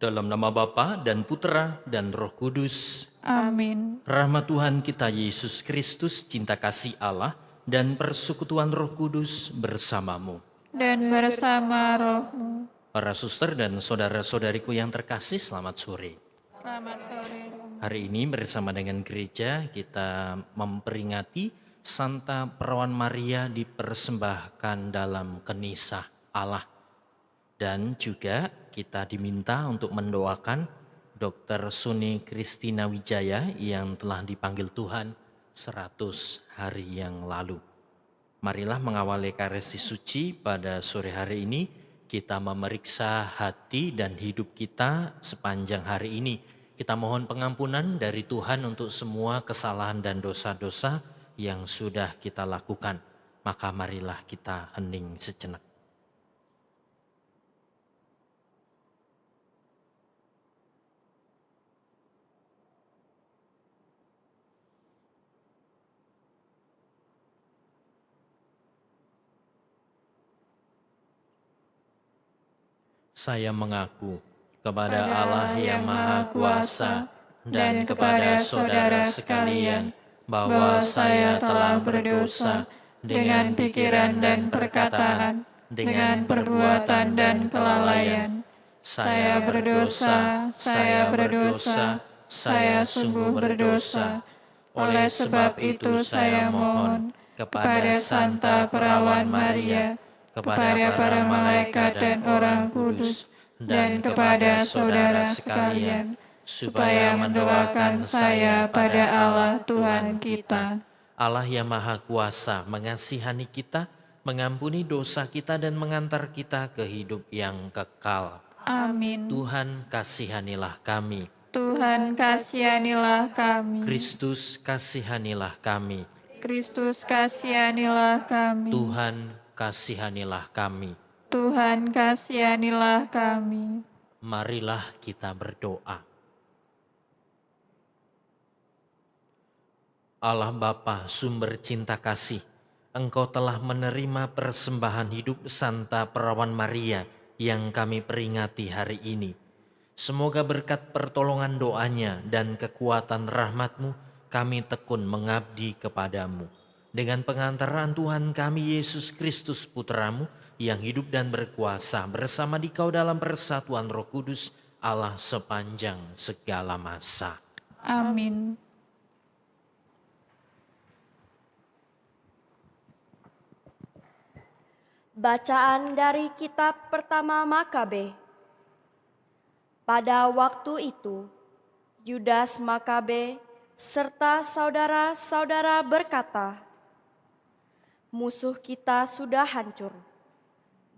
Dalam nama Bapa dan Putera dan Roh Kudus. Amin. Rahmat Tuhan kita Yesus Kristus, cinta kasih Allah, dan persekutuan Roh Kudus bersamamu. Dan bersama rohmu. Para suster dan saudara-saudariku yang terkasih, selamat sore. Selamat sore. Hari ini bersama dengan gereja kita memperingati Santa Perawan Maria dipersembahkan dalam kenisah Allah. Dan juga kita diminta untuk mendoakan Dr. Suni Kristina Wijaya yang telah dipanggil Tuhan 100 hari yang lalu. Marilah mengawali Ekaristi Suci pada sore hari ini, kita memeriksa hati dan hidup kita sepanjang hari ini. Kita mohon pengampunan dari Tuhan untuk semua kesalahan dan dosa-dosa yang sudah kita lakukan. Maka marilah kita hening sejenak. Saya mengaku kepada Allah yang Maha Kuasa dan kepada saudara sekalian bahwa saya telah berdosa dengan pikiran dan perkataan, dengan perbuatan dan kelalaian. Saya berdosa, saya sungguh berdosa. Oleh sebab itu saya mohon kepada Santa Perawan Maria, kepada para malaikat dan orang kudus, dan kepada saudara sekalian, supaya mendoakan saya pada Allah Tuhan kita. Allah yang Maha Kuasa mengasihani kita, mengampuni dosa kita dan mengantar kita ke hidup yang kekal. Amin. Tuhan kasihanilah kami. Tuhan kasihanilah kami. Kristus kasihanilah kami. Kristus kasihanilah kami. Tuhan kasihanilah kami. Tuhan kasihanilah kami. Marilah kita berdoa. Allah Bapa, sumber cinta kasih, Engkau telah menerima persembahan hidup Santa Perawan Maria yang kami peringati hari ini. Semoga berkat pertolongan doanya dan kekuatan rahmat-Mu, kami tekun mengabdi kepadamu. Dengan pengantaran Tuhan kami Yesus Kristus Putra-Mu yang hidup dan berkuasa bersama Dikau dalam persatuan Roh Kudus, Allah sepanjang segala masa. Amin. Bacaan dari kitab pertama Makabe. Pada waktu itu, Yudas Makabe serta saudara-saudara berkata, "Musuh kita sudah hancur.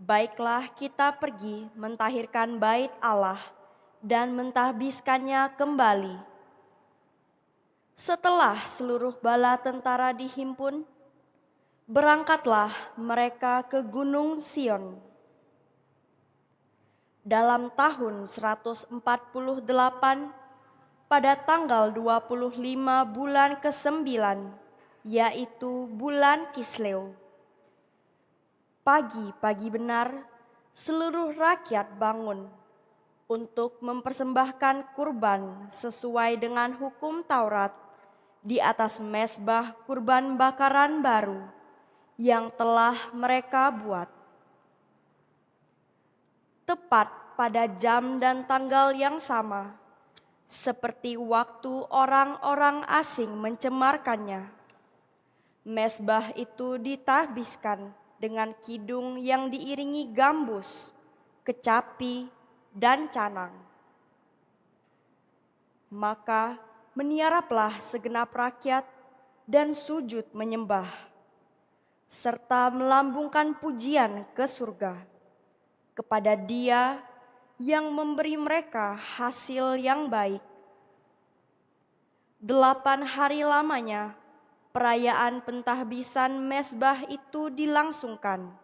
Baiklah kita pergi mentahirkan bait Allah dan mentahbiskannya kembali." Setelah seluruh bala tentara dihimpun, berangkatlah mereka ke Gunung Sion. Dalam tahun 148, pada tanggal 25 bulan ke-9, yaitu bulan Kisleu. Pagi-pagi benar, seluruh rakyat bangun untuk mempersembahkan kurban sesuai dengan hukum Taurat di atas mezbah kurban bakaran baru yang telah mereka buat. Tepat pada jam dan tanggal yang sama, seperti waktu orang-orang asing mencemarkannya, mezbah itu ditahbiskan dengan kidung yang diiringi gambus, kecapi, dan canang. Maka meniaraplah segenap rakyat dan sujud menyembah, serta melambungkan pujian ke surga kepada Dia yang memberi mereka hasil yang baik. 8 hari lamanya perayaan pentahbisan mezbah itu dilangsungkan.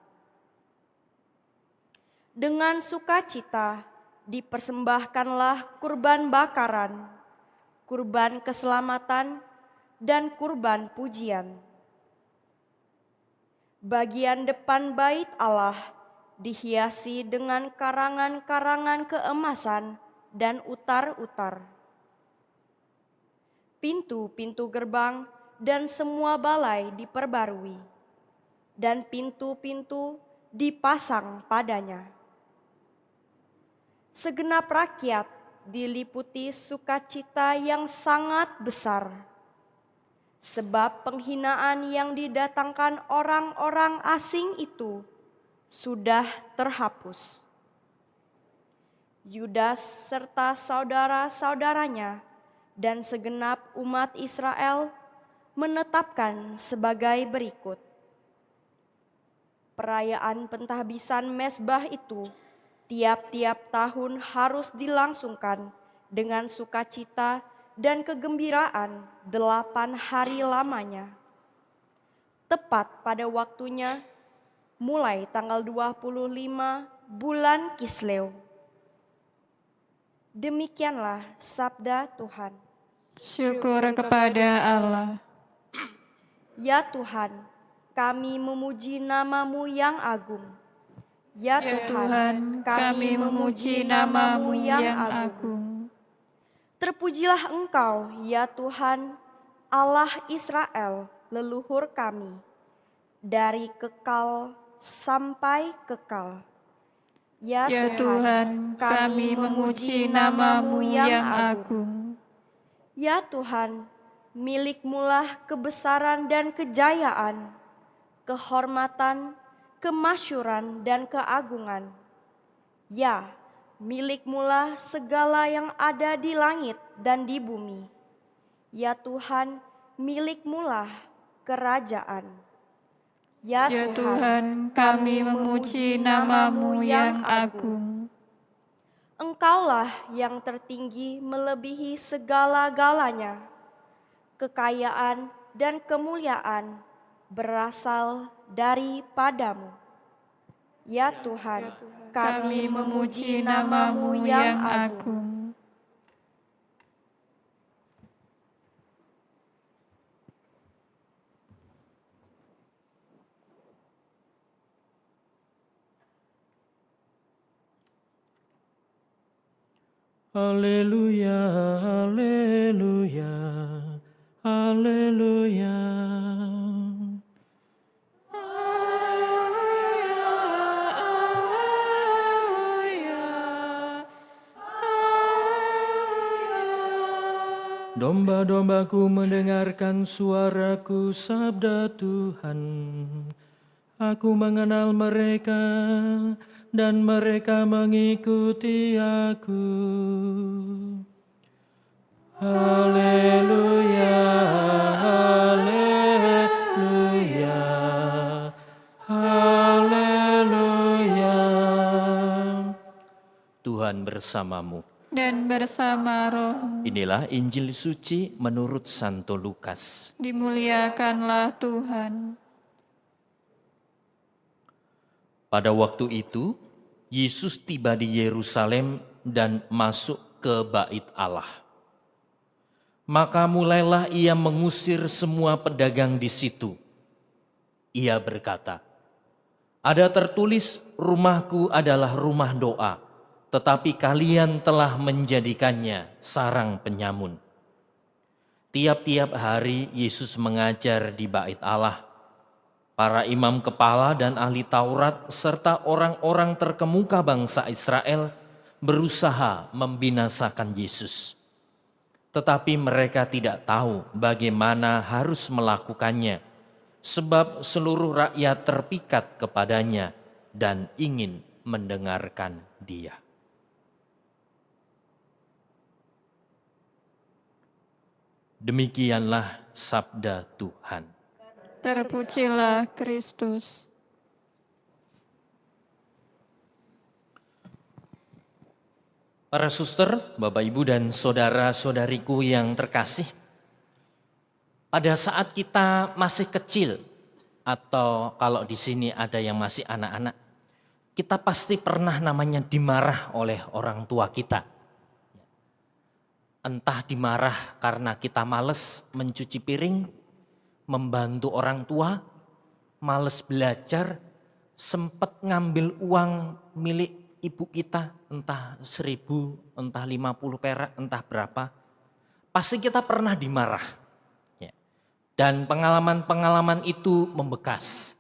Dengan sukacita dipersembahkanlah kurban bakaran, kurban keselamatan, dan kurban pujian. Bagian depan bait Allah dihiasi dengan karangan-karangan keemasan dan utar-utar. Pintu-pintu gerbang dan semua balai diperbarui, dan pintu-pintu dipasang padanya. Segenap rakyat diliputi sukacita yang sangat besar, sebab penghinaan yang didatangkan orang-orang asing itu sudah terhapus. Yudas serta saudara-saudaranya dan segenap umat Israel menetapkan sebagai berikut. Perayaan pentahbisan mezbah itu tiap-tiap tahun harus dilangsungkan dengan sukacita dan kegembiraan 8 hari lamanya. Tepat pada waktunya, mulai tanggal 25 bulan Kisleu. Demikianlah sabda Tuhan. Syukur kepada Allah. Ya Tuhan, kami memuji nama-Mu yang agung. Ya Tuhan, kami memuji nama-Mu yang agung. Terpujilah Engkau, ya Tuhan, Allah Israel, leluhur kami, dari kekal sampai kekal. Ya Tuhan, kami memuji nama-Mu yang agung. Ya Tuhan, milik-Mulah kebesaran dan kejayaan, kehormatan, kemasyuran, dan keagungan. Ya, milik-Mulah segala yang ada di langit dan di bumi. Ya Tuhan, milik-Mulah kerajaan. Ya Tuhan, kami memuji nama-Mu yang agung. Engkaulah yang tertinggi melebihi segala-galanya. Kekayaan dan kemuliaan berasal daripada-Mu. Ya Tuhan, kami memuji nama-Mu yang agung. Haleluya, haleluya, haleluya. Domba-dombaku mendengarkan suaraku, sabda Tuhan. Aku mengenal mereka dan mereka mengikuti aku. Haleluya, haleluya, haleluya. Tuhan bersamamu. Dan bersama roh. Inilah Injil suci menurut Santo Lukas. Dimuliakanlah Tuhan. Pada waktu itu, Yesus tiba di Yerusalem dan masuk ke Bait Allah. Maka mulailah ia mengusir semua pedagang di situ. Ia berkata, "Ada tertulis, rumahku adalah rumah doa, tetapi kalian telah menjadikannya sarang penyamun." Tiap-tiap hari Yesus mengajar di Bait Allah. Para imam kepala dan ahli Taurat serta orang-orang terkemuka bangsa Israel berusaha membinasakan Yesus. Tetapi mereka tidak tahu bagaimana harus melakukannya, sebab seluruh rakyat terpikat kepadanya dan ingin mendengarkan Dia. Demikianlah sabda Tuhan. Terpujilah Kristus. Para suster, Bapak Ibu dan saudara-saudariku yang terkasih, pada saat kita masih kecil atau kalau di sini ada yang masih anak-anak, kita pasti pernah namanya dimarah oleh orang tua kita. Entah dimarah karena kita males mencuci piring, membantu orang tua, males belajar, sempat ngambil uang milik ibu kita, entah 1.000, entah 50 perak, entah berapa, pasti kita pernah dimarah. Ya. Dan pengalaman-pengalaman itu membekas.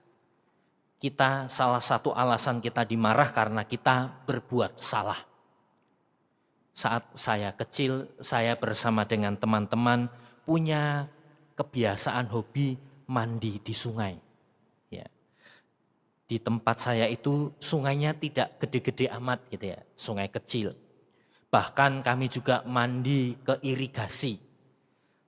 Kita salah satu alasan kita dimarah karena kita berbuat salah. Saat saya kecil, saya bersama dengan teman-teman punya kebiasaan hobi mandi di sungai. Ya. Di tempat saya itu sungainya tidak gede-gede amat gitu ya, sungai kecil. Bahkan kami juga mandi ke irigasi,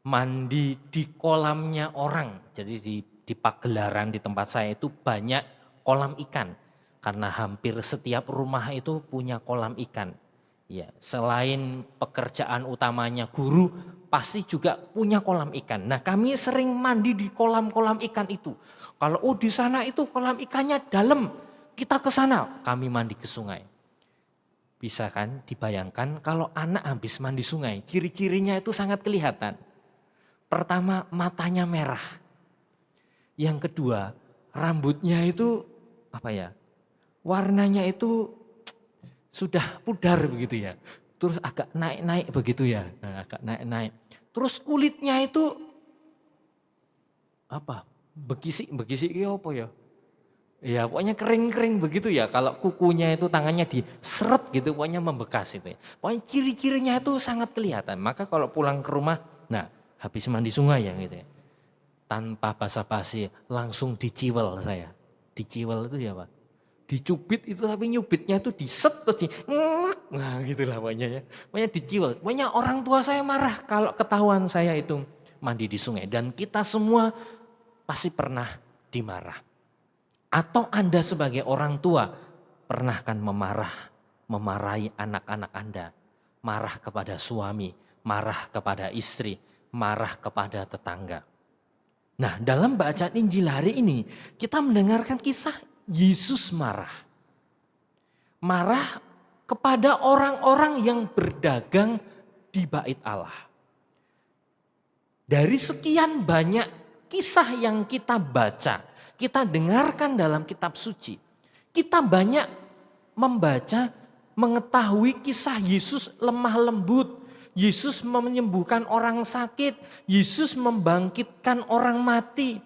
mandi di kolamnya orang. Jadi di pagelaran di tempat saya itu banyak kolam ikan. Karena hampir setiap rumah itu punya kolam ikan. Ya, selain pekerjaan utamanya guru, pasti juga punya kolam ikan. Nah, kami sering mandi di kolam-kolam ikan itu. Kalau di sana itu kolam ikannya dalam, kita ke sana, kami mandi ke sungai. Bisa kan dibayangkan kalau anak habis mandi sungai, ciri-cirinya itu sangat kelihatan. Pertama, matanya merah. Yang kedua, rambutnya itu warnanya itu sudah pudar begitu ya. Terus agak naik-naik begitu ya. Nah, agak naik-naik. Terus kulitnya itu Bekisik ya apa ya? Ya pokoknya kering-kering begitu ya. Kalau kukunya itu tangannya diseret gitu, pokoknya membekas itu ya. Pokoknya ciri-cirinya itu sangat kelihatan. Maka kalau pulang ke rumah, nah habis mandi sungai ya gitu ya. Tanpa basa-basi langsung diciwel saya. Diciwel itu ya Pak. Dicubit itu tapi nyubitnya itu diset terus nah gitulah pokoknya ya. Pokoknya diciwel. Pokoknya orang tua saya marah kalau ketahuan saya itu mandi di sungai. Dan kita semua pasti pernah dimarah. Atau Anda sebagai orang tua pernah kan memarahi anak-anak Anda. Marah kepada suami, marah kepada istri, marah kepada tetangga. Nah, dalam bacaan Injil hari ini kita mendengarkan kisah Yesus marah. Marah kepada orang-orang yang berdagang di bait Allah. Dari sekian banyak kisah yang kita baca, kita dengarkan dalam kitab suci. Kita banyak membaca, mengetahui kisah Yesus lemah lembut. Yesus menyembuhkan orang sakit. Yesus membangkitkan orang mati.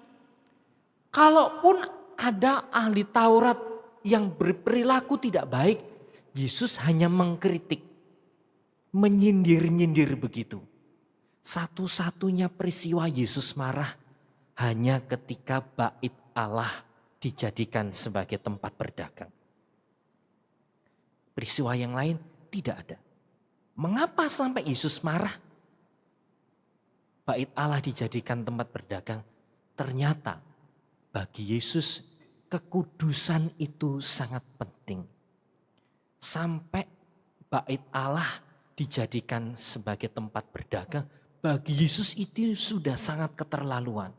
Kalaupun ada ahli Taurat yang berperilaku tidak baik, Yesus hanya mengkritik, menyindir-nyindir begitu. Satu-satunya peristiwa Yesus marah hanya ketika bait Allah dijadikan sebagai tempat berdagang. Peristiwa yang lain tidak ada. Mengapa sampai Yesus marah? Bait Allah dijadikan tempat berdagang. Ternyata bagi Yesus kekudusan itu sangat penting. Sampai bait Allah dijadikan sebagai tempat berdagang, bagi Yesus itu sudah sangat keterlaluan.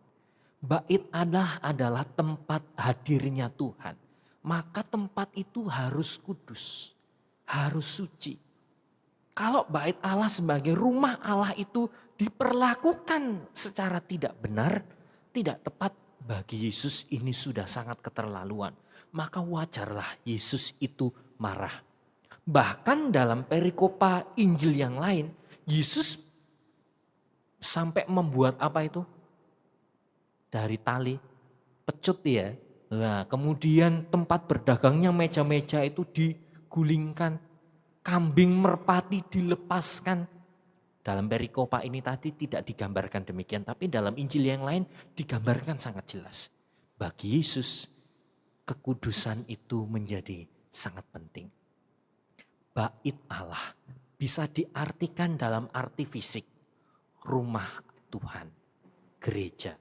Bait Allah adalah tempat hadirnya Tuhan. Maka tempat itu harus kudus, harus suci. Kalau bait Allah sebagai rumah Allah itu diperlakukan secara tidak benar, tidak tepat, bagi Yesus ini sudah sangat keterlaluan. Maka wajarlah Yesus itu marah. Bahkan dalam perikopa Injil yang lain, Yesus sampai membuat apa itu? Dari tali, pecut ya. Nah, kemudian tempat berdagangnya meja-meja itu digulingkan. Kambing merpati dilepaskan. Dalam perikopa ini tadi tidak digambarkan demikian, tapi dalam Injil yang lain digambarkan sangat jelas. Bagi Yesus, kekudusan itu menjadi sangat penting. Bait Allah bisa diartikan dalam arti fisik, rumah Tuhan, gereja.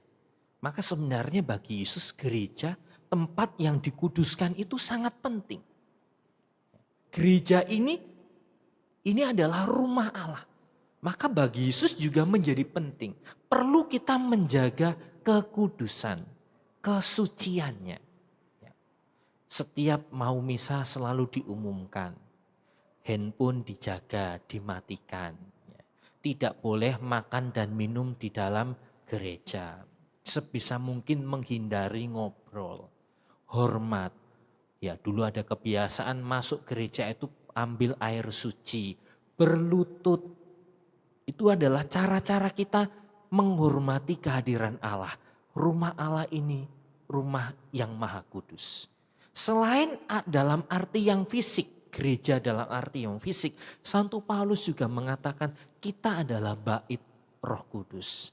Maka sebenarnya bagi Yesus gereja, tempat yang dikuduskan itu sangat penting. Gereja ini adalah rumah Allah. Maka bagi Yesus juga menjadi penting. Perlu kita menjaga kekudusan, kesuciannya. Setiap mau misa selalu diumumkan. Handphone dijaga, dimatikan. Tidak boleh makan dan minum di dalam gereja. Sebisa mungkin menghindari ngobrol. Hormat. Ya, dulu ada kebiasaan masuk gereja itu ambil air suci, berlutut. Itu adalah cara-cara kita menghormati kehadiran Allah. Rumah Allah ini rumah yang maha kudus. Selain dalam arti yang fisik, gereja dalam arti yang fisik, Santo Paulus juga mengatakan kita adalah bait Roh Kudus.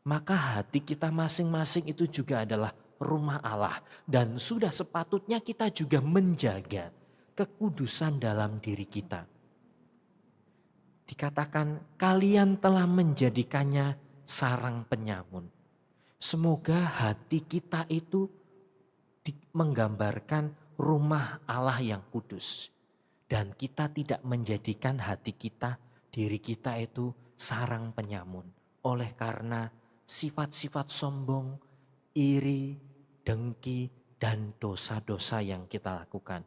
Maka hati kita masing-masing itu juga adalah rumah Allah. Dan sudah sepatutnya kita juga menjaga kekudusan dalam diri kita. Dikatakan kalian telah menjadikannya sarang penyamun. Semoga hati kita itu menggambarkan rumah Allah yang kudus. Dan kita tidak menjadikan hati kita, diri kita itu sarang penyamun. Oleh karena sifat-sifat sombong, iri, dengki, dan dosa-dosa yang kita lakukan.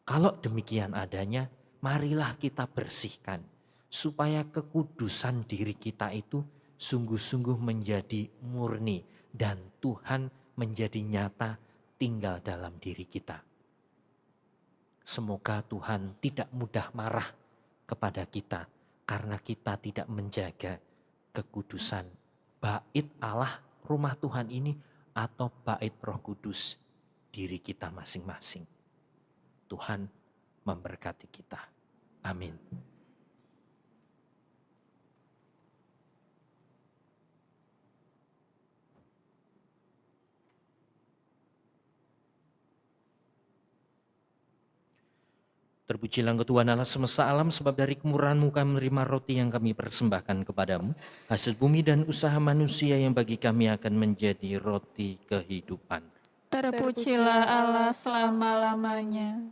Kalau demikian adanya, marilah kita bersihkan. Supaya kekudusan diri kita itu sungguh-sungguh menjadi murni. Dan Tuhan menjadi nyata tinggal dalam diri kita. Semoga Tuhan tidak mudah marah kepada kita. Karena kita tidak menjaga kekudusan bait Allah rumah Tuhan ini atau bait Roh Kudus diri kita masing-masing. Tuhan memberkati kita. Amin. Terpujilah Engkau Tuhan Allah semesta alam, sebab dari kemurahan-Mu kami menerima roti yang kami persembahkan kepadamu, hasil bumi dan usaha manusia yang bagi kami akan menjadi roti kehidupan. Terpujilah Allah selama-lamanya.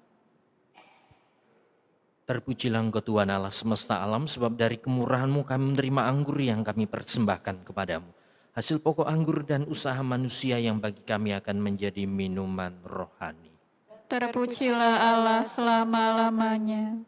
Terpujilah Engkau Tuhan Allah semesta alam, sebab dari kemurahan-Mu kami menerima anggur yang kami persembahkan kepadamu, hasil pokok anggur dan usaha manusia yang bagi kami akan menjadi minuman rohani. Terpujilah Allah selama-lamanya.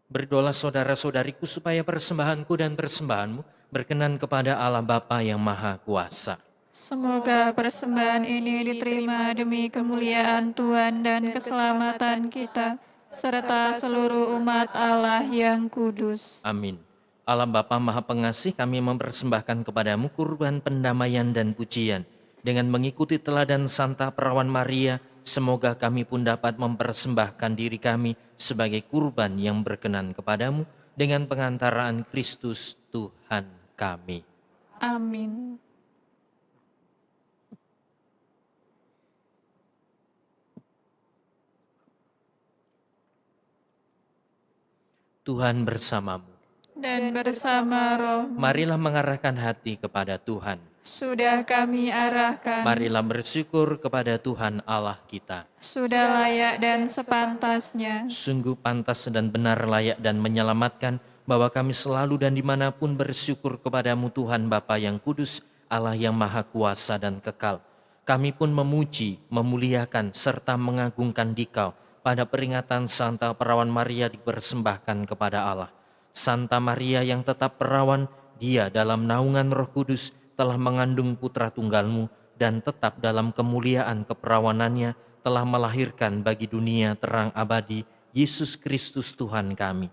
Berdoalah saudara-saudariku supaya persembahanku dan persembahanmu berkenan kepada Allah Bapa yang Maha Kuasa. Semoga persembahan ini diterima demi kemuliaan Tuhan dan keselamatan kita, serta seluruh umat Allah yang kudus. Amin. Allah Bapa Maha Pengasih, kami mempersembahkan kepadamu kurban pendamaian dan pujian. Dengan mengikuti teladan Santa Perawan Maria, semoga kami pun dapat mempersembahkan diri kami sebagai kurban yang berkenan kepadamu dengan pengantaraan Kristus Tuhan kami. Amin. Tuhan bersamamu. Dan bersama roh, Marilah mengarahkan hati kepada Tuhan. sudah kami arahkan, Marilah bersyukur kepada Tuhan Allah kita. sudah layak dan sepantasnya. Sungguh pantas dan benar, layak dan menyelamatkan, bahwa kami selalu dan dimanapun bersyukur kepadamu Tuhan Bapa yang kudus, Allah yang maha kuasa dan kekal. Kami pun memuji, memuliakan, serta mengagungkan Dikau pada peringatan Santa Perawan Maria dipersembahkan kepada Allah. Santa Maria yang tetap perawan, dia dalam naungan Roh Kudus telah mengandung putra tunggalmu dan tetap dalam kemuliaan keperawanannya telah melahirkan bagi dunia terang abadi Yesus Kristus Tuhan kami.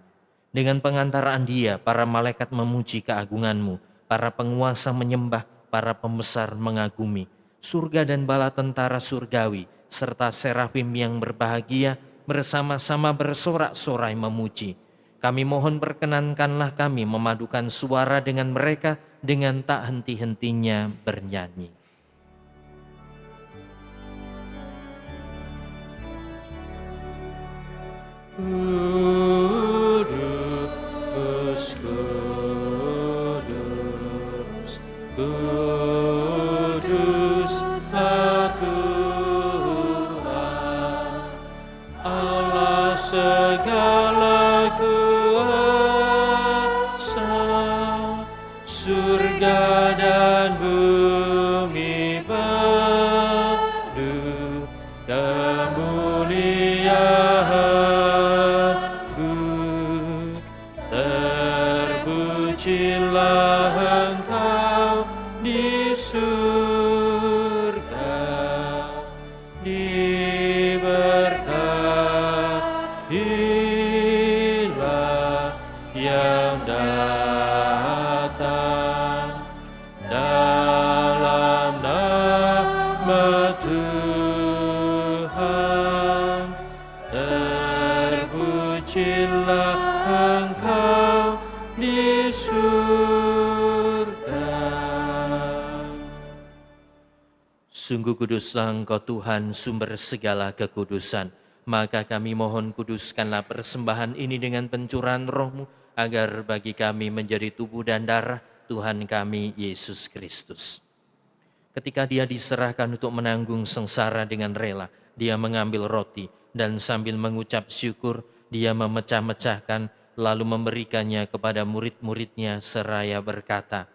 Dengan pengantaraan dia, para malaikat memuji keagunganmu, para penguasa menyembah, para pembesar mengagumi. Surga dan bala tentara surgawi, serta serafim yang berbahagia bersama-sama bersorak-sorai memuji. Kami mohon perkenankanlah kami memadukan suara dengan mereka dengan tak henti-hentinya bernyanyi. Kudus, kudus, kudus Tuhan, Allah segala kuasa, surga dan bumi padu kemuliaan. Sungguh kuduslah Engkau Tuhan, sumber segala kekudusan. Maka kami mohon kuduskanlah persembahan ini dengan pencurahan Roh-Mu, agar bagi kami menjadi tubuh dan darah Tuhan kami Yesus Kristus. Ketika Dia diserahkan untuk menanggung sengsara dengan rela, Dia mengambil roti dan sambil mengucap syukur, Dia memecah-mecahkan lalu memberikannya kepada murid-muridnya seraya berkata,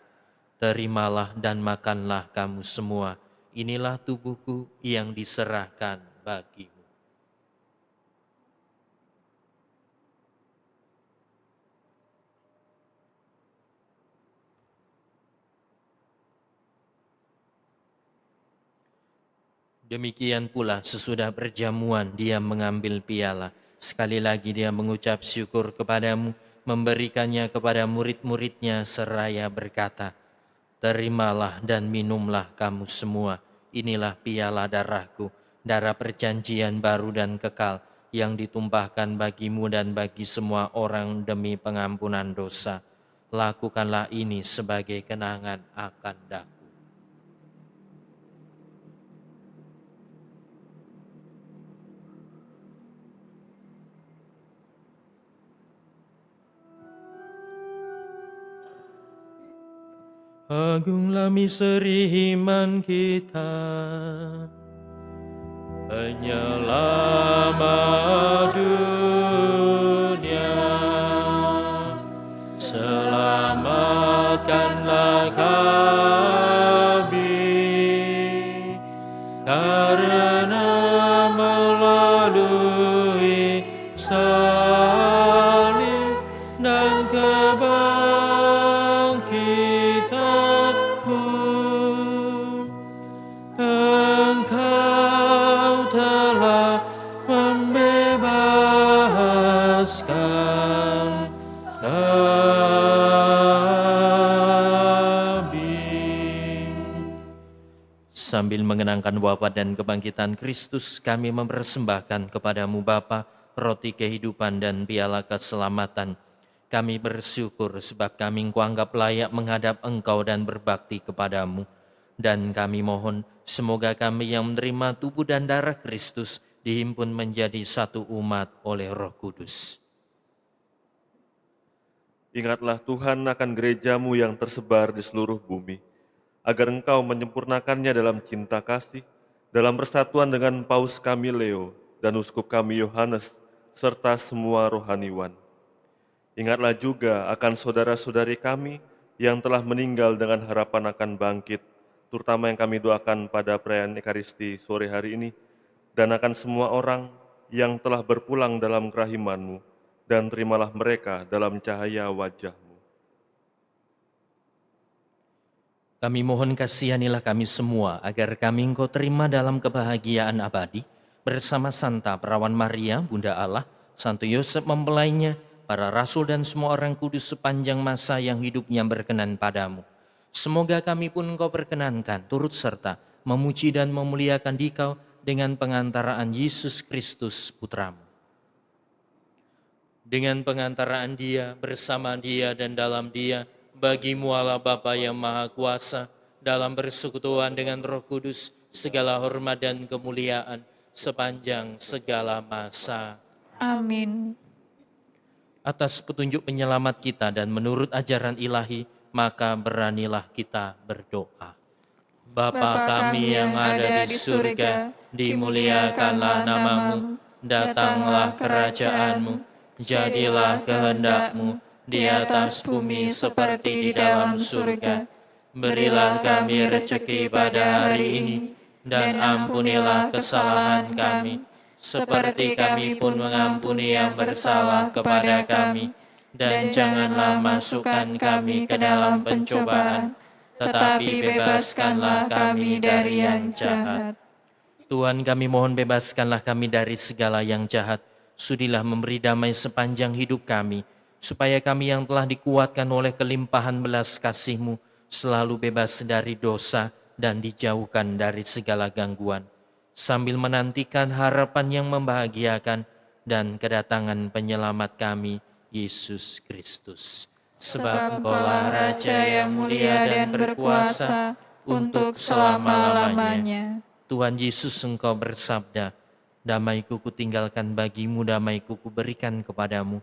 "Terimalah dan makanlah kamu semua, inilah tubuhku yang diserahkan bagimu." Demikian pula sesudah perjamuan Dia mengambil piala. Sekali lagi Dia mengucap syukur kepadamu, memberikannya kepada murid-muridnya seraya berkata, "Terimalah dan minumlah kamu semua, inilah piala darahku, darah perjanjian baru dan kekal, yang ditumpahkan bagimu dan bagi semua orang demi pengampunan dosa. Lakukanlah ini sebagai kenangan akan Aku." Agunglah misteri iman kita, penyelamat dunia. Selamatkanlah kami, karena melalui salib dan kebangkitan-Mu, Engkau telah membebaskan kami. Sambil mengenangkan wafat dan kebangkitan Kristus, kami mempersembahkan kepadamu Bapa roti kehidupan dan piala keselamatan. Kami bersyukur sebab kami Engkau anggap layak menghadap Engkau dan berbakti kepadamu. Dan kami mohon semoga kami yang menerima tubuh dan darah Kristus dihimpun menjadi satu umat oleh Roh Kudus. Ingatlah Tuhan akan gereja-Mu yang tersebar di seluruh bumi, agar Engkau menyempurnakannya dalam cinta kasih, dalam persatuan dengan Paus kami Leo dan Uskup kami Yohanes, serta semua rohaniwan. Ingatlah juga akan saudara-saudari kami yang telah meninggal dengan harapan akan bangkit, terutama yang kami doakan pada perayaan Ekaristi sore hari ini, dan akan semua orang yang telah berpulang dalam kerahiman-Mu, dan terimalah mereka dalam cahaya wajah-Mu. Kami mohon kasihanilah kami semua, agar kami Engkau terima dalam kebahagiaan abadi, bersama Santa Perawan Maria, Bunda Allah, Santo Yosef mempelainya, para rasul dan semua orang kudus sepanjang masa yang hidupnya berkenan padamu. Semoga kami pun Engkau perkenankan, turut serta memuji dan memuliakan Dikau dengan pengantaraan Yesus Kristus Putramu. Dengan pengantaraan Dia, bersama Dia dan dalam Dia, bagi-Mu Allah Bapa yang Maha Kuasa, dalam persekutuan dengan Roh Kudus, segala hormat dan kemuliaan sepanjang segala masa. Amin. Atas petunjuk penyelamat kita dan menurut ajaran ilahi, maka beranilah kita berdoa. Bapa kami yang ada di surga, dimuliakanlah nama-Mu, datanglah kerajaan-Mu, jadilah kehendak-Mu di atas bumi seperti di dalam surga. Berilah kami rezeki pada hari ini, dan ampunilah kesalahan kami, seperti kami pun mengampuni yang bersalah kepada kami. Dan janganlah masukkan kami ke dalam pencobaan, tetapi bebaskanlah kami dari yang jahat. Tuhan, kami mohon bebaskanlah kami dari segala yang jahat. Sudilah memberi damai sepanjang hidup kami, supaya kami yang telah dikuatkan oleh kelimpahan belas kasih-Mu selalu bebas dari dosa dan dijauhkan dari segala gangguan, sambil menantikan harapan yang membahagiakan dan kedatangan penyelamat kami, Yesus Kristus. Sebab Engkaulah Raja yang mulia dan berkuasa, untuk selama-lamanya. Tuhan Yesus, Engkau bersabda, damai-Ku kutinggalkan bagimu, damai-Ku kuberikan kepadamu.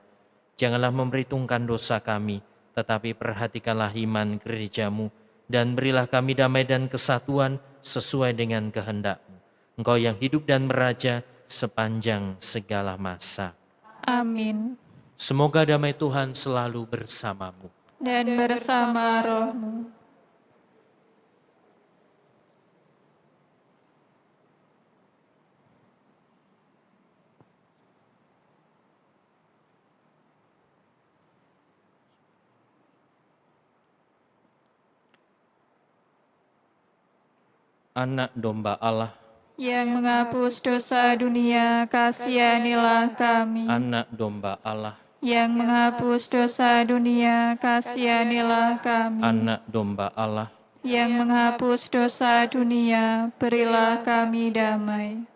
Janganlah memperhitungkan dosa kami, tetapi perhatikanlah iman gereja-Mu, dan berilah kami damai dan kesatuan sesuai dengan kehendak-Mu. Engkau yang hidup dan meraja sepanjang segala masa. Amin. Semoga damai Tuhan selalu bersamamu. Dan bersama rohmu. Anak domba Allah, Yang menghapus dosa dunia, kasihanilah kami. anak domba Allah, Yang menghapus dosa dunia, kasihanilah kami. anak domba Allah. Yang menghapus dosa dunia, berilah kami damai.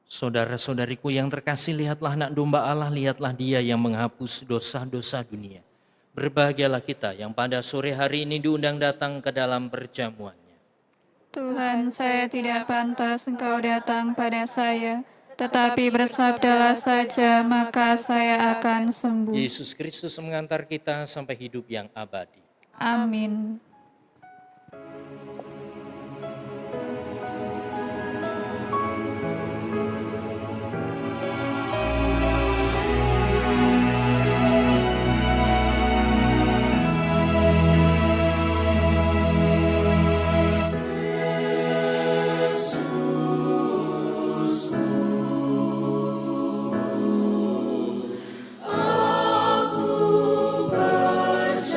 Saudara-saudariku yang terkasih, lihatlah anak domba Allah, lihatlah Dia yang menghapus dosa-dosa dunia. Berbahagialah kita yang pada sore hari ini diundang datang ke dalam perjamuannya. Tuhan, saya tidak pantas Engkau datang pada saya, tetapi bersabdalah saja, maka saya akan sembuh. Yesus Kristus mengantar kita sampai hidup yang abadi. Amin. Aku percaya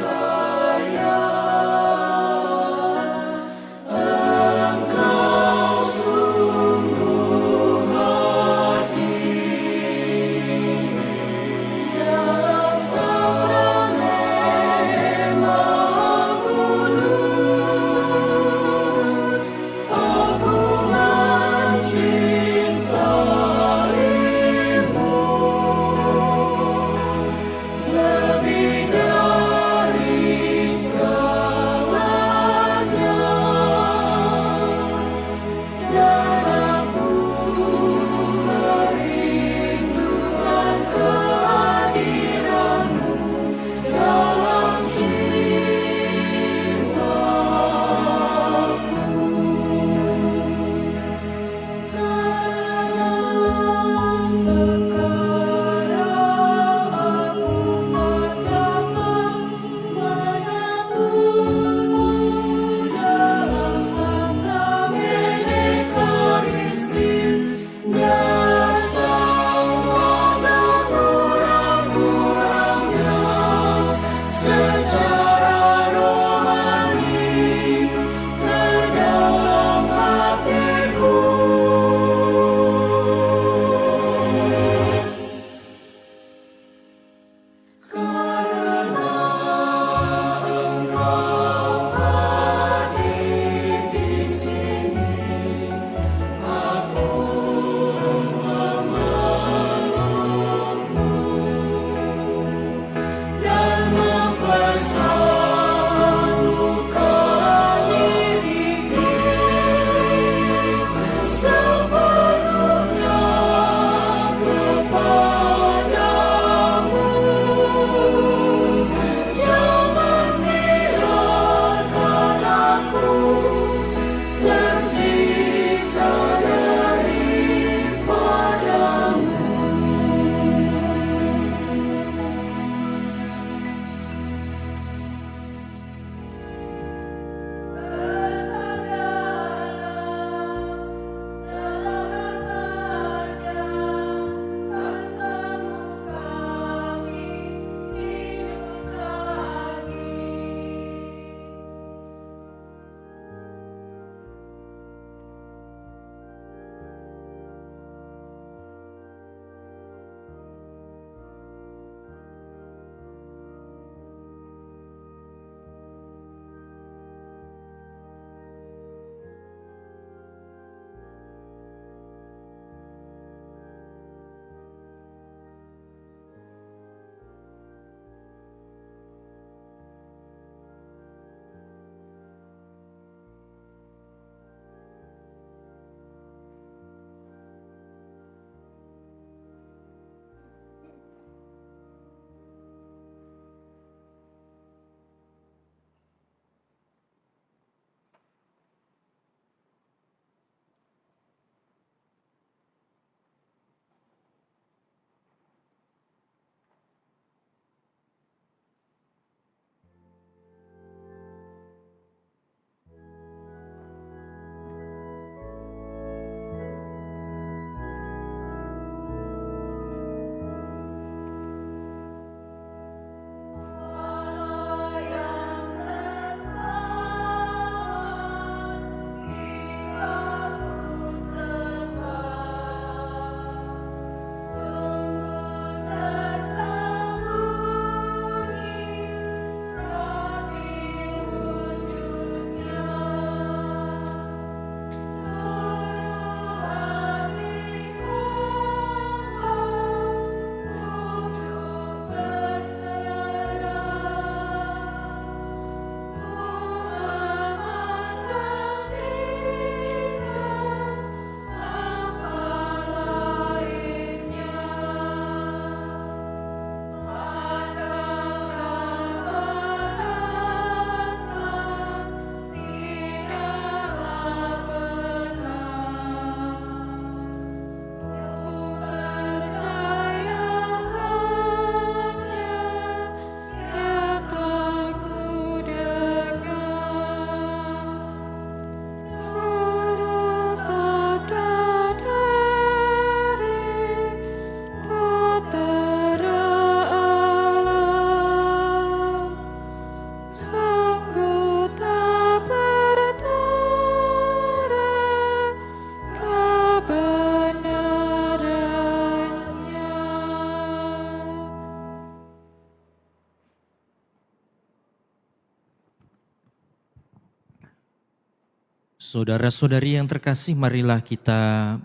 Saudara-saudari yang terkasih, marilah kita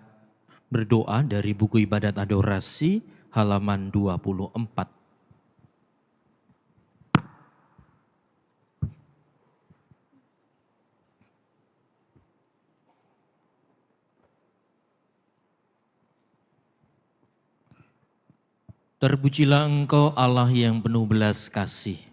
berdoa dari buku ibadat adorasi halaman 24. Terpujilah Engkau Allah yang penuh belas kasih.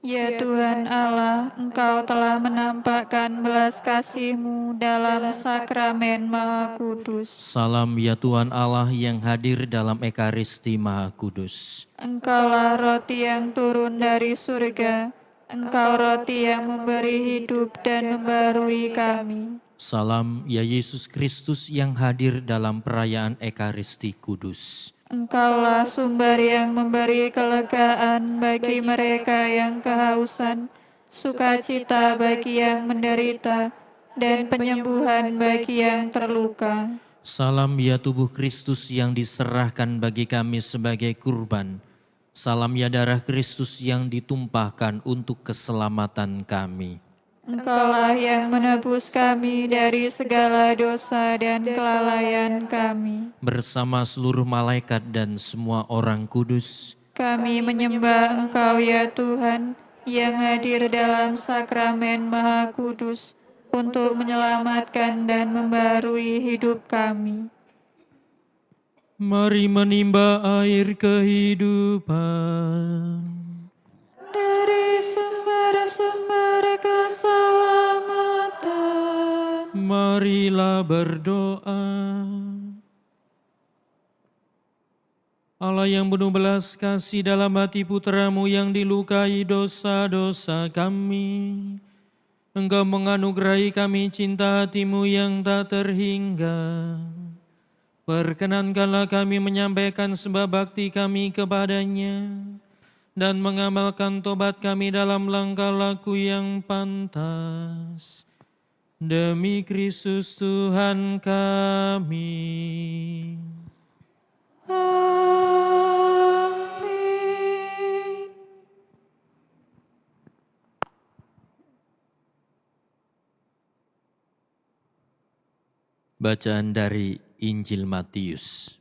Ya Tuhan Allah, Engkau telah menampakkan belas kasih-Mu dalam sakramen Maha Kudus. Salam ya Tuhan Allah yang hadir dalam Ekaristi Maha Kudus. Engkaulah roti yang turun dari surga. Engkau roti yang memberi hidup dan membarui kami. Salam ya Yesus Kristus yang hadir dalam perayaan Ekaristi Kudus. Engkaulah sumber yang memberi kelegaan bagi mereka yang kehausan, sukacita bagi yang menderita, dan penyembuhan bagi yang terluka. Salam ya tubuh Kristus yang diserahkan bagi kami sebagai kurban. Salam ya darah Kristus yang ditumpahkan untuk keselamatan kami. Engkaulah yang menebus kami dari segala dosa dan kelalaian kami. Bersama seluruh malaikat dan semua orang kudus, Kami menyembah Engkau ya Tuhan, yang hadir dalam sakramen Maha Kudus, untuk menyelamatkan dan membarui hidup kami. mari menimba air kehidupan. Dari sumber-sumber keselamatan, Marilah berdoa. Allah yang penuh belas kasih, dalam hati putra-Mu yang dilukai dosa-dosa kami, Engkau menganugerahi kami cinta hati-Mu yang tak terhingga. Perkenankanlah kami menyampaikan sembah bakti kami kepadanya, dan mengamalkan tobat kami dalam langkah laku yang pantas. Demi Kristus Tuhan kami. amin. Bacaan dari Injil Matius.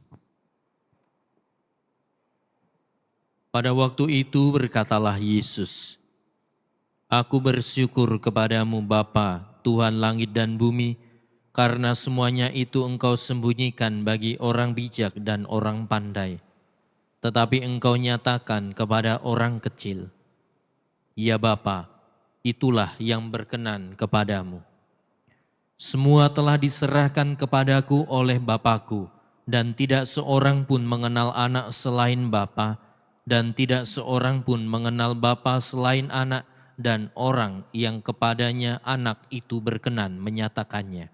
Pada waktu itu berkatalah Yesus, Aku bersyukur kepadamu Bapa, Tuhan langit dan bumi, karena semuanya itu Engkau sembunyikan bagi orang bijak dan orang pandai, tetapi Engkau nyatakan kepada orang kecil. Ya Bapa, itulah yang berkenan kepadamu. Semua telah diserahkan kepadaku oleh Bapakku, dan tidak seorang pun mengenal anak selain Bapa, dan tidak seorang pun mengenal Bapa selain anak, dan orang yang kepadanya anak itu berkenan menyatakannya.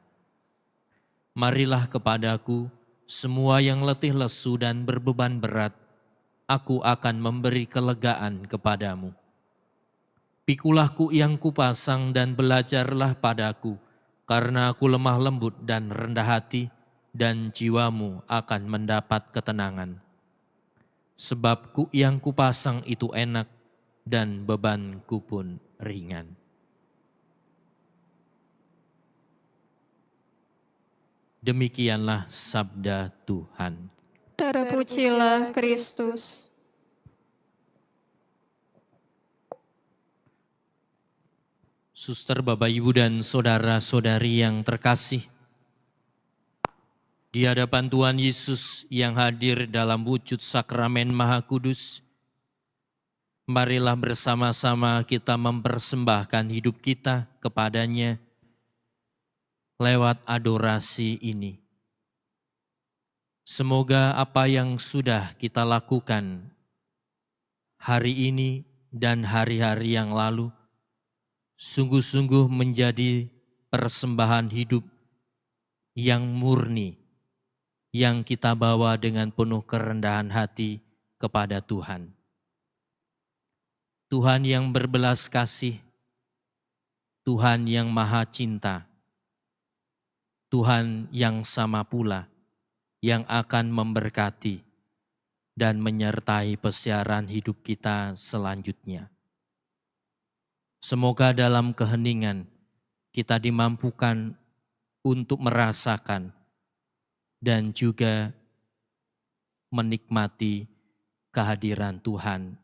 Marilah kepadaku, semua yang letih lesu dan berbeban berat, aku akan memberi kelegaan kepadamu. Pikulah yang kupasang dan belajarlah padaku, karena aku lemah lembut dan rendah hati, dan jiwamu akan mendapat ketenangan. Sebab yang kupasang itu enak, dan bebanku pun ringan. Demikianlah sabda Tuhan. Terpujilah Kristus. Suster, Bapak, Ibu, dan saudara-saudari yang terkasih, di hadapan Tuhan Yesus yang hadir dalam wujud sakramen Maha Kudus, marilah bersama-sama kita mempersembahkan hidup kita kepadanya lewat adorasi ini. Semoga apa yang sudah kita lakukan hari ini dan hari-hari yang lalu sungguh-sungguh menjadi persembahan hidup yang murni, yang kita bawa dengan penuh kerendahan hati kepada Tuhan. Tuhan yang berbelas kasih, Tuhan yang maha cinta, Tuhan yang sama pula, yang akan memberkati dan menyertai pesiaran hidup kita selanjutnya. Semoga dalam keheningan kita dimampukan untuk merasakan dan juga menikmati kehadiran Tuhan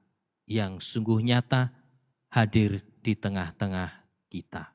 yang sungguh nyata hadir di tengah-tengah kita.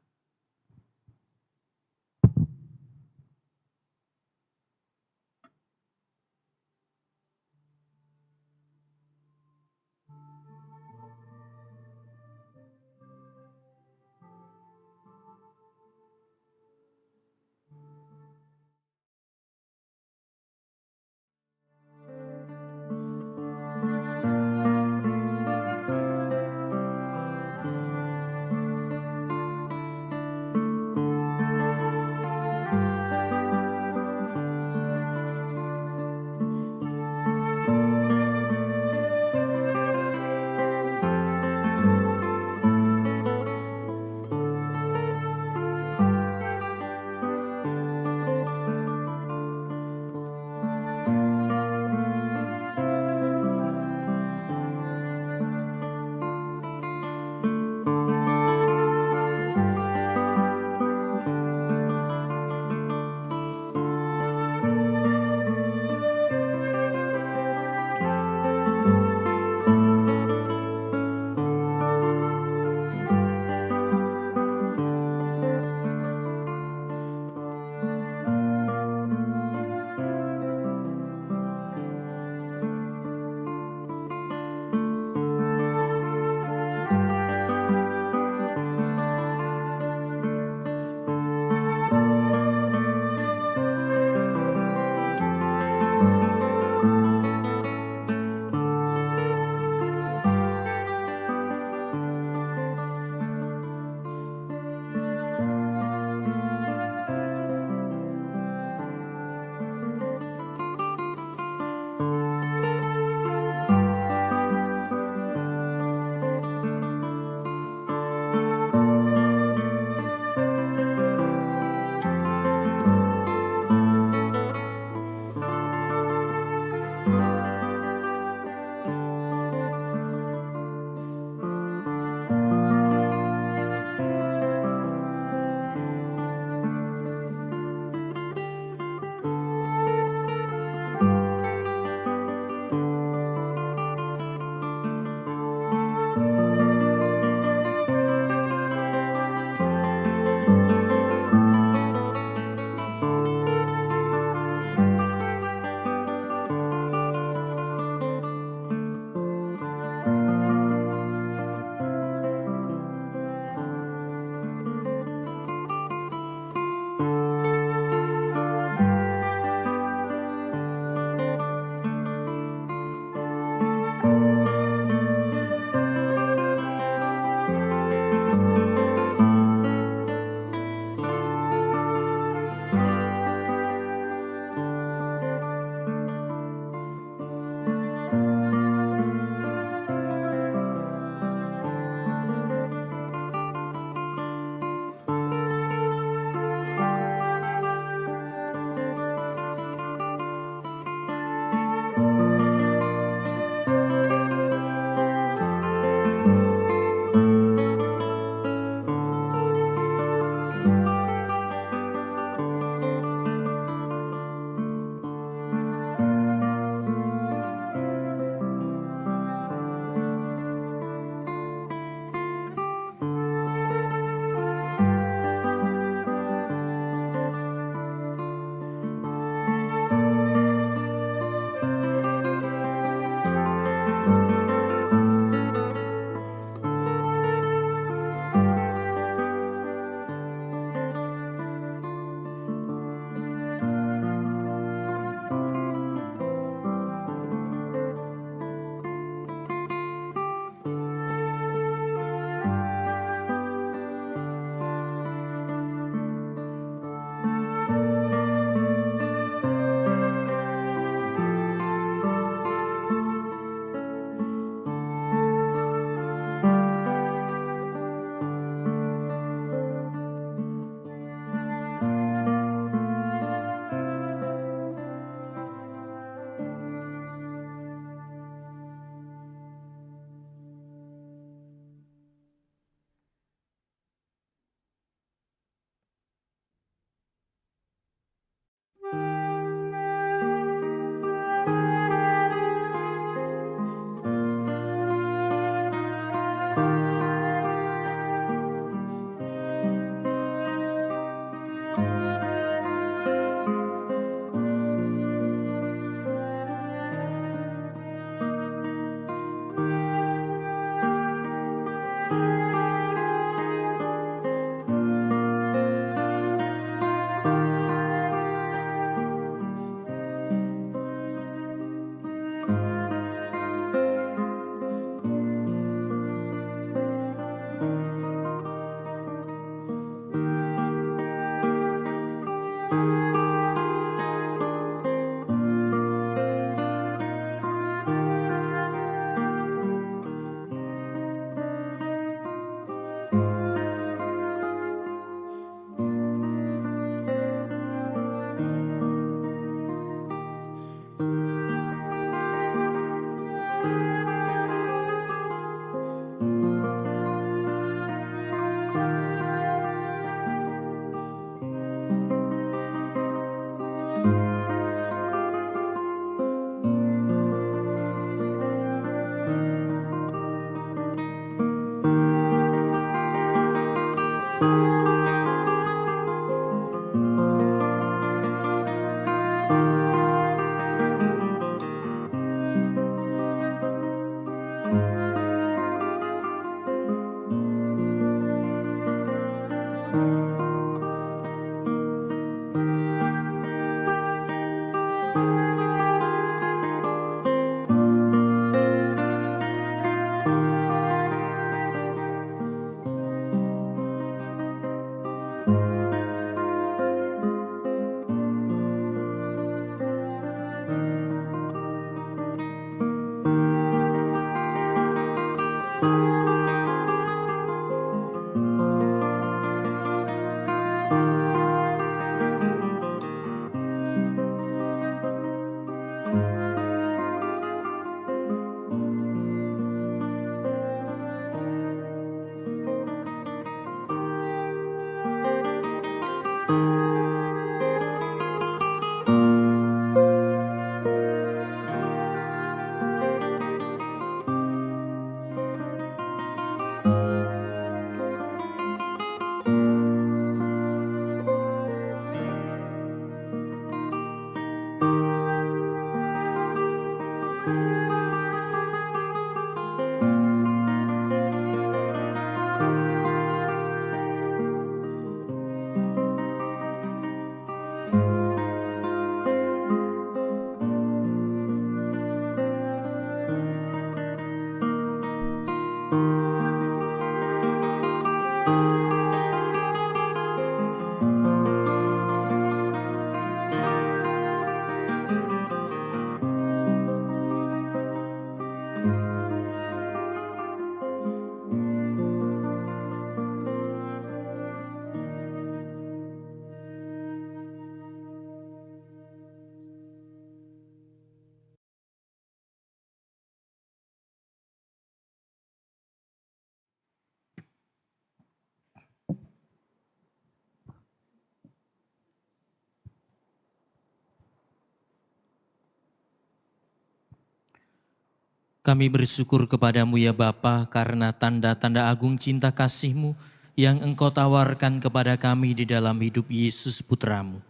Kami bersyukur kepadamu ya Bapa karena tanda-tanda agung cinta kasih-Mu yang Engkau tawarkan kepada kami di dalam hidup Yesus Putramu.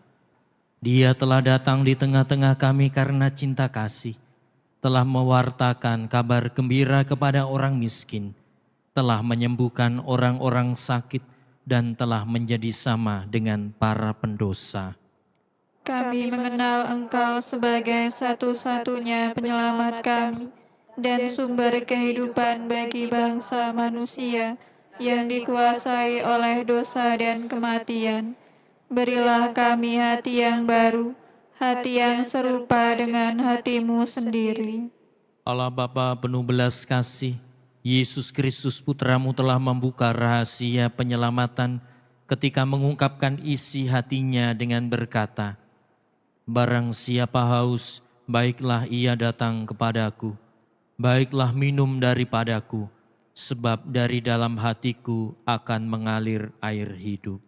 Dia telah datang di tengah-tengah kami karena cinta kasih, telah mewartakan kabar gembira kepada orang miskin, telah menyembuhkan orang-orang sakit, dan telah menjadi sama dengan para pendosa. Kami mengenal Engkau sebagai satu-satunya penyelamat kami dan sumber kehidupan bagi bangsa manusia yang dikuasai oleh dosa dan kematian. Berilah kami hati yang baru, hati yang serupa dengan hati-Mu sendiri. Allah Bapa penuh belas kasih, Yesus Kristus Putramu telah membuka rahasia penyelamatan ketika mengungkapkan isi hatinya dengan berkata, "Barang siapa haus, baiklah ia datang kepadaku, baiklah minum daripadaku, sebab dari dalam hatiku akan mengalir air hidup."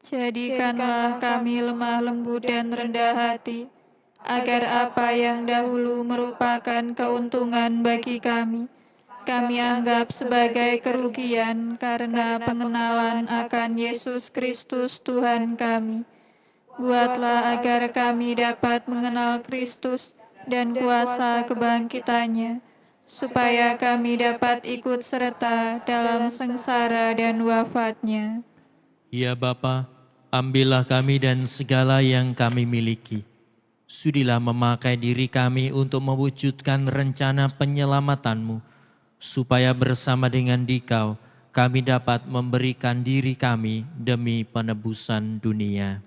Jadikanlah kami lemah lembut dan rendah hati, agar apa yang dahulu merupakan keuntungan bagi kami anggap sebagai kerugian karena pengenalan akan Yesus Kristus Tuhan kami. Buatlah agar kami dapat mengenal Kristus dan kuasa kebangkitannya, supaya kami dapat ikut serta dalam sengsara dan wafatnya. Ya Bapa, ambillah kami dan segala yang kami miliki. Sudilah memakai diri kami untuk mewujudkan rencana penyelamatan-Mu, supaya bersama dengan Dikau kami dapat memberikan diri kami demi penebusan dunia.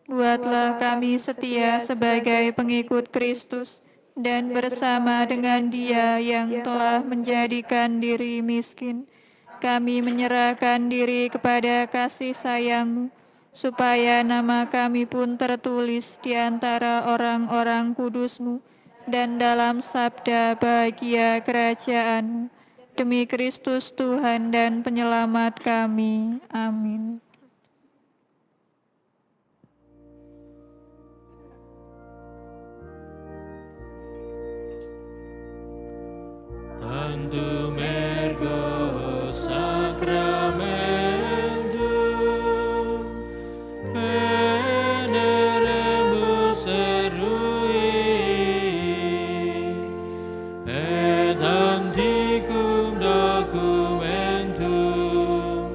Buatlah kami setia sebagai pengikut Kristus dan bersama dengan Dia yang telah menjadikan diri miskin, kami menyerahkan diri kepada kasih sayang-Mu, supaya nama kami pun tertulis di antara orang-orang kudus-Mu dan dalam sabda bahagia kerajaan-Mu. Demi Kristus Tuhan dan Penyelamat kami. Amin. Tantum ergo sacramentum veneremus erui et antiquum documentum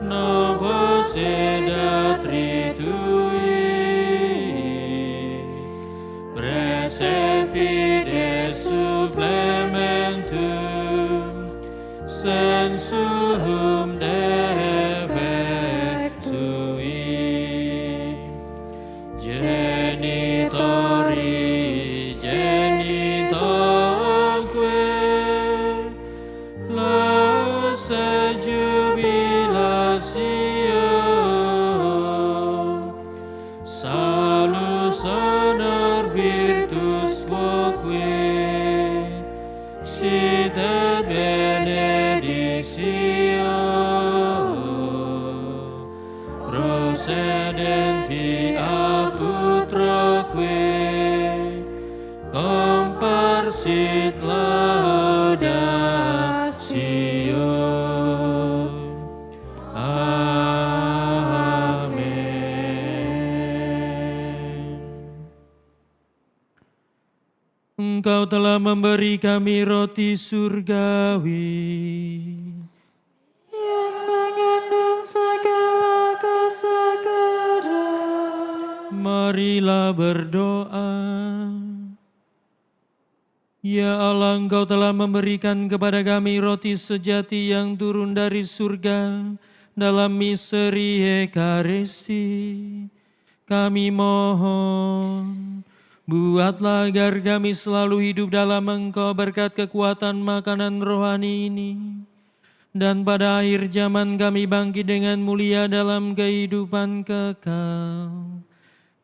novos edat ritui precepide supplementum sensuum defectui genitori genitonque laus jubilatio salus honor virtus quoque sit et benedictio procedenti ab utroque comparsit laudatio. Amin. Engkau telah memberi kami roti surgawi Yang mengandung segala kesagaran. Marilah berdoa. Ya Allah, Engkau telah memberikan kepada kami roti sejati yang turun dari surga dalam misteri Ekaristi. Kami mohon, buatlah agar kami selalu hidup dalam Engkau berkat kekuatan makanan rohani ini. Dan pada akhir zaman kami bangkit dengan mulia dalam kehidupan kekal.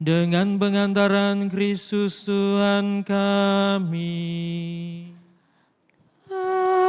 Dengan pengantaran Kristus Tuhan kami. Amin.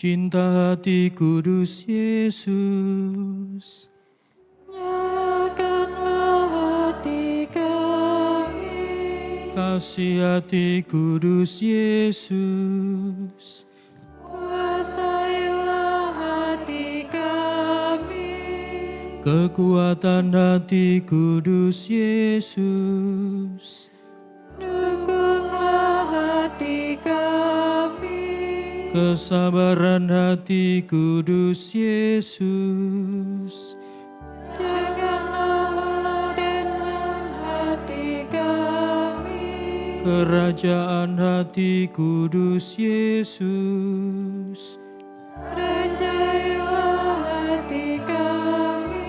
Cinta hati kudus Yesus, Nyalakanlah hati kami, kasih hati kudus Yesus, kuasailah hati kami, kekuatan hati kudus Yesus, dukunglah hati kami, kesabaran hati kudus Yesus, janganlah lelah dengan hati kami, kerajaan hati kudus Yesus, rajailah hati kami,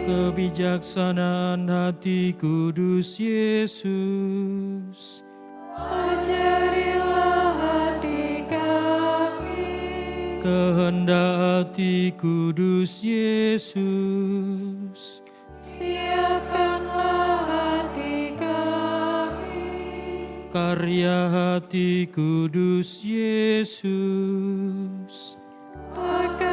kebijaksanaan hati kudus Yesus, ajarilah hati kami, kehendak hati kudus Yesus, siapkanlah hati kami, karya hati kudus Yesus, maka